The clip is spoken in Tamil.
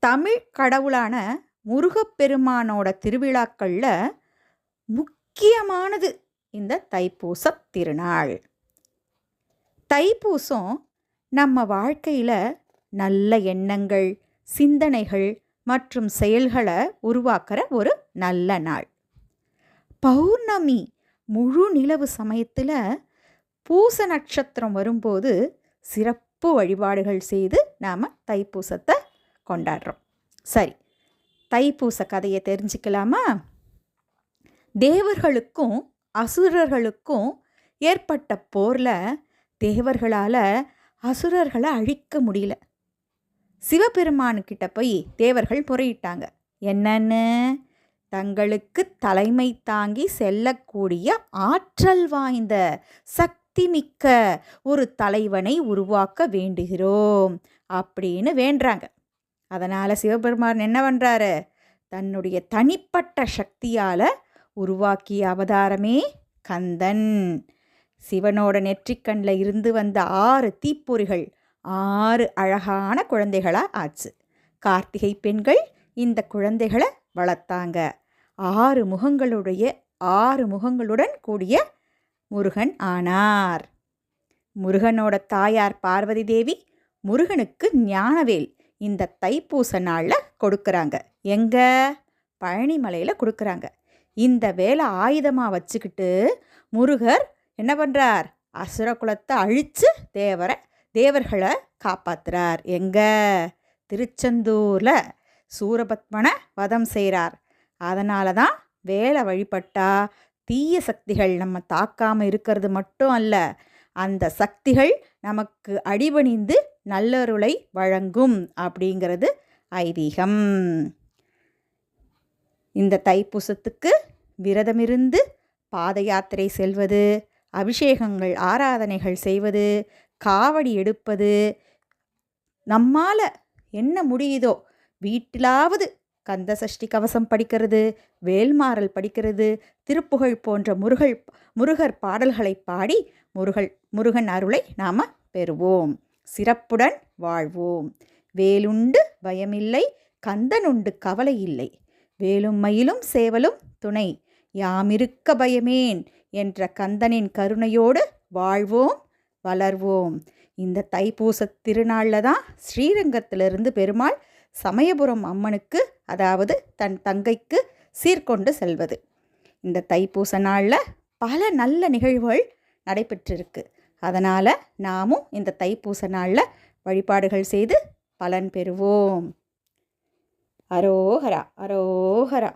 தமிழ் கடவுளான முருகப்பெருமானோட திருவிழாக்களில் முக்கியமானது இந்த தைப்பூச திருநாள். தைப்பூசம் நம்ம வாழ்க்கையில் நல்ல எண்ணங்கள், சிந்தனைகள் மற்றும் செயல்களை உருவாக்குற ஒரு நல்ல நாள். பௌர்ணமி முழு நிலவு சமயத்தில் பூச நட்சத்திரம் வரும்போது சிறப்பு வழிபாடுகள் செய்து நாம் தைப்பூசத்தை கொண்டாடுறோம். சரி, தைப்பூச கதையை தெரிஞ்சுக்கலாமா? தேவர்களுக்கும் அசுரர்களுக்கும் ஏற்பட்ட போரில் தேவர்களால் அசுரர்களை அழிக்க முடியல. சிவபெருமானுக்கிட்ட போய் தேவர்கள் முறையிட்டாங்க. என்னன்னு? தங்களுக்கு தலைமை தாங்கி செல்லக்கூடிய ஆற்றல் வாய்ந்த சக்தி மிக்க ஒரு தலைவனை உருவாக்க வேண்டுகிறோம் அப்படின்னு வேண்டுறாங்க. அதனால் சிவபெருமான் என்ன பண்ணுறாரு? தன்னுடைய தனிப்பட்ட சக்தியால் உருவாக்கிய அவதாரமே கந்தன். சிவனோட நெற்றிக்கண்ணில் இருந்து வந்த 6 தீப்பொறிகள் 6 அழகான குழந்தைகளாக ஆச்சு. கார்த்திகை பெண்கள் இந்த குழந்தைகளை வளர்த்தாங்க. 6 முகங்களுடன் கூடிய முருகன் ஆனார். முருகனோட தாயார் பார்வதி தேவி முருகனுக்கு ஞானவேல் இந்த தைப்பூச நாளில் கொடுக்குறாங்க. எங்கே? பழனிமலையில் கொடுக்குறாங்க. இந்த வேலை ஆயுதமாக வச்சுக்கிட்டு முருகர் என்ன பண்ணுறார்? அசுர குலத்தை அழித்து தேவர்களை காப்பாற்றுறார். எங்கே? திருச்செந்தூரில் சூரபத்மனை வதம் செய்கிறார். அதனால தான் வேலை வழிபட்டால் தீய சக்திகள் நம்ம தாக்காமல் இருக்கிறது மட்டும் அல்ல, அந்த சக்திகள் நமக்கு அடிபணிந்து நல்லருளை வழங்கும் அப்படிங்கிறது ஐதீகம். இந்த தைப்பூசத்துக்கு விரதமிருந்து பாத யாத்திரை செல்வது, அபிஷேகங்கள் ஆராதனைகள் செய்வது, காவடி எடுப்பது, நம்மால் என்ன முடியுதோ வீட்டிலாவது கந்த சஷ்டி கவசம் படிக்கிறது, வேல்மாறல் படிக்கிறது, திருப்புகழ் போன்ற முருகர் பாடல்களை பாடி முருகன் அருளை நாம் பெறுவோம். சிறப்புடன் வாழ்வோம். வேலுண்டு பயமில்லை, கந்தனுண்டு கவலை இல்லை, வேலும் மயிலும் சேவலும் துணை, யாமிருக்க பயமேன் என்ற கந்தனின் கருணையோடு வாழ்வோம், வளர்வோம். இந்த தைப்பூச திருநாளில் தான் ஸ்ரீரங்கத்திலிருந்து பெருமாள் சமயபுரம் அம்மனுக்கு, அதாவது தன் தங்கைக்கு சீர்கொண்டு செல்வது. இந்த தைப்பூச நாளில் பல நல்ல நிகழ்வுகள் நடைபெற்றிருக்கு. அதனால் நாமும் இந்த தைப்பூச நாளில் வழிபாடுகள் செய்து பலன் பெறுவோம். அரோஹரா, அரோஹரா.